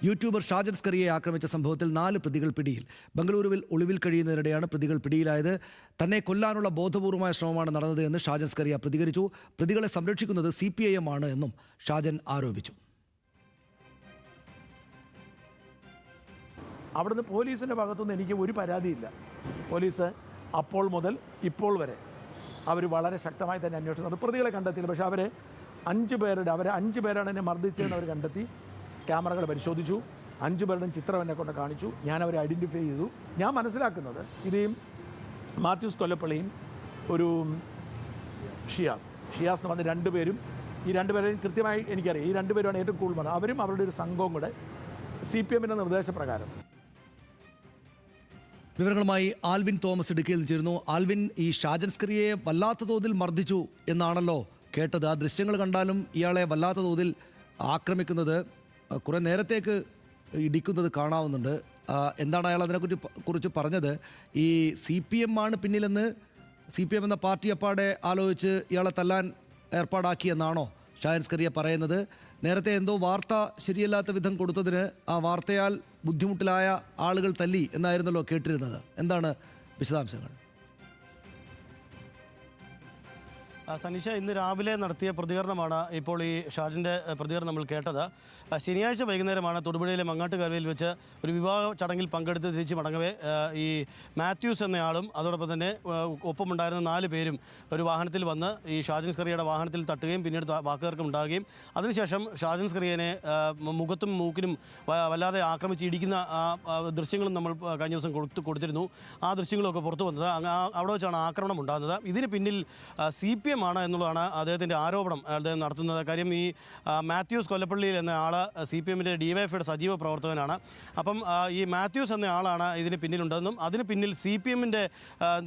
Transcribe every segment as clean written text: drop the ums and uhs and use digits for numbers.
YouTuber Shajan സ്കറിയെ ആക്രമിച്ച സംഭവത്തിൽ 4 പ്രതികൾ പിടിയിൽ. ബംഗളൂരുവിൽ ഒളിവിൽ കഴിയുന്നതിനിടെയാണ് പ്രതികൾ പിടിയിലായത്. തന്നെ കൊല്ലാനുള്ള ബോധപൂർവമായ ശ്രമമാണ് നടന്നത് എന്ന് ഷാജൻ സ്കറിയ പ്രതികരിച്ചു. പ്രതികളെ സംരക്ഷിക്കുന്നത് CPIM ആണ് എന്നും ഷാജൻ ആരോപിച്ചു. അവിടുന്ന് പോലീസിൻ്റെ ഭാഗത്തുനിന്ന് എനിക്ക് ഒരു പരാതിയില്ല. പോലീസ് അപ്പോൾ മുതൽ ഇപ്പോൾ വരെ അവർ വളരെ ശക്തമായി തന്നെ അന്വേഷണം നടത്തി. പ്രതികളെ കണ്ടെത്തിയില്ല. പക്ഷേ അവർ 5 പേരാണ് എന്നെ മർദ്ദിച്ചതെന്ന് അവർ കണ്ടെത്തി. ക്യാമറകൾ പരിശോധിച്ചു. 5 പേരുടെയും ചിത്രം എന്നെ കൊണ്ട് കാണിച്ചു. ഞാൻ അവരെ ഐഡൻറ്റിഫൈ ചെയ്തു. ഞാൻ മനസ്സിലാക്കുന്നത് ഇതേയും മാത്യൂസ് കൊല്ലപ്പള്ളിയും ഒരു ഷിയാസ് എന്ന് പറഞ്ഞ 2 പേരും, ഈ 2 പേരെയും കൃത്യമായി എനിക്കറിയാം. ഈ 2 പേരുമാണ് ഏറ്റവും കൂടുതൽ പറഞ്ഞത്. അവരും അവരുടെ ഒരു സംഘവും കൂടെ CPMൻ്റെ നിർദ്ദേശപ്രകാരം. വിവരങ്ങളുമായി ആൽവിൻ തോമസ് ഇടുക്കിയിൽ ചേരുന്നു. ആൽവിൻ, ഈ ഷാജൻ സ്കറിയെ വല്ലാത്ത തോതിൽ മർദ്ദിച്ചു എന്നാണല്ലോ കേട്ടത്. ആ ദൃശ്യങ്ങൾ കണ്ടാലും ഇയാളെ വല്ലാത്ത തോതിൽ ആക്രമിക്കുന്നത്, കുറേ നേരത്തേക്ക് ഇടിക്കുന്നത് കാണാവുന്നുണ്ട്. എന്താണ് അയാൾ അതിനെക്കുറിച്ച് പറഞ്ഞത്? ഈ CPM ആണ് പിന്നിലെന്ന് CPM എന്ന പാർട്ടി അപ്പാടെ ആലോചിച്ച് ഇയാളെ തല്ലാൻ ഏർപ്പാടാക്കിയെന്നാണോ ഷാജൻ സ്കറിയ പറയുന്നത്? നേരത്തെ എന്തോ വാർത്ത ശരിയല്ലാത്ത വിധം കൊടുത്തതിന് ആ വാർത്തയാൽ ബുദ്ധിമുട്ടിലായ ആളുകൾ തല്ലി എന്നായിരുന്നല്ലോ കേട്ടിരുന്നത്. എന്താണ് വിശദാംശങ്ങൾ? സനീഷ, ഇന്ന് രാവിലെ നടത്തിയ പ്രതികരണമാണ് ഇപ്പോൾ ഈ ഷാജിൻ്റെ പ്രതികരണം നമ്മൾ കേട്ടത്. ശനിയാഴ്ച വൈകുന്നേരമാണ് തൊടുപുഴയിലെ മങ്ങാട്ടുകാൽവയിൽ വെച്ച് ഒരു വിവാഹ ചടങ്ങിൽ പങ്കെടുത്ത് തിരിച്ച് മടങ്ങവേ ഈ മാത്യൂസ് എന്നയാളും അതോടൊപ്പം തന്നെ ഒപ്പമുണ്ടായിരുന്ന 4 പേരും ഒരു വാഹനത്തിൽ വന്ന് ഈ ഷാജൻ സ്കറിയയുടെ വാഹനത്തിൽ തട്ടുകയും പിന്നീട് വാക്കുതർക്കം ഉണ്ടാകുകയും അതിനുശേഷം ഷാജൻ സ്കറിയനെ മുഖത്തും മൂക്കിനും വല്ലാതെ ആക്രമിച്ച് ഇടിക്കുന്ന ദൃശ്യങ്ങളും നമ്മൾ കഴിഞ്ഞ ദിവസം കൊടുത്തിരുന്നു. ആ ദൃശ്യങ്ങളൊക്കെ പുറത്തു വന്നത് അവിടെ വെച്ചാണ് ആക്രമണം ഉണ്ടാകുന്നത്. ഇതിന് പിന്നിൽ CPM ആണ് എന്നുള്ളതാണ് അദ്ദേഹത്തിൻ്റെ ആരോപണം അദ്ദേഹം നടത്തുന്നത്. കാര്യം ഈ മാത്യൂസ് കൊല്ലപ്പള്ളിയിൽ എന്ന ആൾ CPMൻ്റെ DYFIയുടെ സജീവ പ്രവർത്തകനാണ്. അപ്പം ഈ മാത്യൂസ് എന്ന ആളാണ് ഇതിന് പിന്നിലുണ്ടെന്നും അതിന് പിന്നിൽ CPMൻ്റെ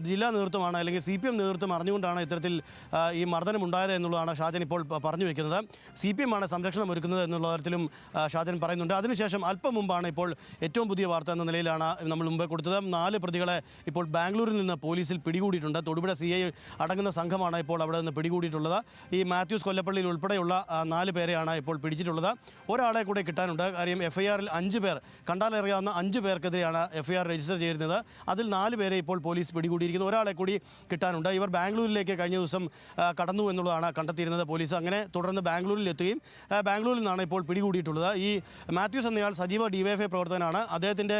ജില്ലാ നേതൃത്വമാണ്, അല്ലെങ്കിൽ CPM നേതൃത്വം അറിഞ്ഞുകൊണ്ടാണ് ഇത്തരത്തിൽ ഈ മർദ്ദനം ഉണ്ടായത് എന്നുള്ളതാണ് ഷാജൻ ഇപ്പോൾ പറഞ്ഞു വയ്ക്കുന്നത്. CPM ആണ് സംരക്ഷണം ഒരുക്കുന്നത് എന്നുള്ള തരത്തിലും ഷാജൻ പറയുന്നുണ്ട്. അതിനുശേഷം അല്പം മുമ്പാണ് ഇപ്പോൾ ഏറ്റവും പുതിയ വാർത്ത എന്ന നിലയിലാണ് നമ്മൾ മുമ്പേ കൊടുത്തത്. 4 പ്രതികളെ ഇപ്പോൾ ബാംഗ്ലൂരിൽ നിന്ന് പോലീസിൽ പിടികൂടിയിട്ടുണ്ട്. തൊടുപുഴ CI അടങ്ങുന്ന സംഘമാണ് ഇപ്പോൾ അവിടെ നിന്ന് പിടികൂടിയിട്ടുള്ളത്. ഈ മാത്യൂസ് കൊല്ലപ്പള്ളിയിൽ ഉൾപ്പെടെയുള്ള 4 പേരെയാണ് ഇപ്പോൾ പിടിച്ചിട്ടുള്ളത്. ഒരാളെ കൂടെ കിട്ടാനുണ്ട്. കാര്യം FIRൽ 5 പേർ, കണ്ടാലറിയാവുന്ന 5 പേർക്കെതിരെയാണ് FIR രജിസ്റ്റർ ചെയ്യുന്നത്. അതിൽ 4 പേരെ ഇപ്പോൾ പോലീസ് പിടികൂടിയിരിക്കുന്നു. ഒരാളെ കൂടി കിട്ടാനുണ്ട്. ഇവർ ബാംഗ്ലൂരിലേക്ക് കഴിഞ്ഞ ദിവസം കടന്നു എന്നുള്ളതാണ് കണ്ടെത്തിയിരുന്നത് പോലീസ്. അങ്ങനെ തുടർന്ന് ബാംഗ്ലൂരിൽ എത്തുകയും ബാംഗ്ലൂരിൽ നിന്നാണ് ഇപ്പോൾ പിടികൂടിയിട്ടുള്ളത്. ഈ മാത്യൂസ് എന്നയാൾ സജീവ DYFI പ്രവർത്തകനാണ്. അദ്ദേഹത്തിൻ്റെ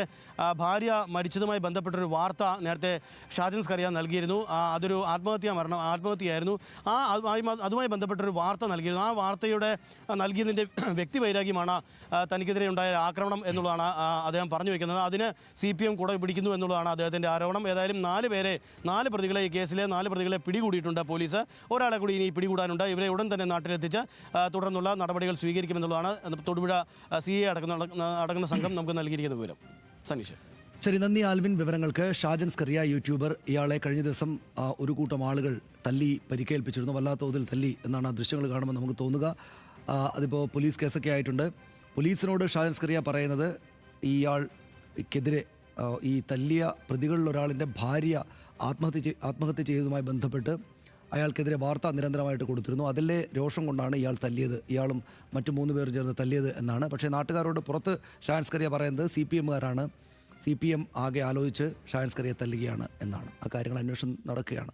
ഭാര്യ മരിച്ചതുമായി ബന്ധപ്പെട്ടൊരു വാർത്ത നേരത്തെ ഷാജൻ സ്കറിയ നൽകിയിരുന്നു. അതൊരു ആത്മഹത്യയായിരുന്നു. അതുമായി ബന്ധപ്പെട്ടൊരു വാർത്ത നൽകിയിരുന്നു. ആ വാർത്തയുടെ നൽകിയതിൻ്റെ വ്യക്തിവൈരാഗ്യമാണ് തനിക്കെതിരെ ഉണ്ടായ ആക്രമണം എന്നുള്ളതാണ് അദ്ദേഹം പറഞ്ഞു വയ്ക്കുന്നത്. അതിന് CPM കൂടെ പിടിക്കുന്നു എന്നുള്ളതാണ് അദ്ദേഹത്തിൻ്റെ ആരോപണം. ഏതായാലും 4 പ്രതികളെ, ഈ കേസിലെ 4 പ്രതികളെ പിടികൂടിയിട്ടുണ്ട് പോലീസ്. ഒരാളെ കൂടി ഇനി പിടികൂടാനുണ്ട്. ഇവരെ ഉടൻ തന്നെ നാട്ടിലെത്തിച്ച് തുടർന്നുള്ള നടപടികൾ സ്വീകരിക്കുമെന്നുള്ളതാണ് തൊടുപുഴ CI അടങ്ങുന്ന സംഘം നമുക്ക് നൽകിയിരിക്കുന്ന വിവരം. സനീഷ്. ശരി, നന്ദി ആൽവിൻ വിവരങ്ങൾക്ക്. ഷാജൻ സ്കറിയ യൂട്യൂബർ, ഇയാളെ കഴിഞ്ഞ ദിവസം ഒരു കൂട്ടം ആളുകൾ തല്ലി പരിക്കേൽപ്പിച്ചിരുന്നു. വല്ലാത്ത തോതിൽ തല്ലി എന്നാണ് ആ ദൃശ്യങ്ങൾ കാണുമ്പോൾ നമുക്ക് തോന്നുക. അതിപ്പോൾ പോലീസ് കേസൊക്കെ ആയിട്ടുണ്ട്. പോലീസിനോട് ഷാജൻ സ്കറിയ പറയുന്നത് ഇയാൾക്കെതിരെ ഈ തല്ലിയ പ്രതികളിലൊരാളിൻ്റെ ഭാര്യ ആത്മഹത്യ ചെയ്തതുമായി ബന്ധപ്പെട്ട് അയാൾക്കെതിരെ വാർത്ത നിരന്തരമായിട്ട് കൊടുത്തിരുന്നു. അതിലെ രോഷം കൊണ്ടാണ് ഇയാൾ തല്ലിയത്, ഇയാളും മറ്റു 3 പേർ ചേർന്ന് തല്ലിയത് എന്നാണ്. പക്ഷേ നാട്ടുകാരോട് പുറത്ത് ഷാജൻ സ്കറിയ പറയുന്നത് CPMകാരാണ്, CPM ആകെ ആലോചിച്ച് ഷാജൻ സ്കറിയെ തല്ലുകയാണ് എന്നാണ്. ആ കാര്യങ്ങൾ അന്വേഷണം നടക്കുകയാണ്.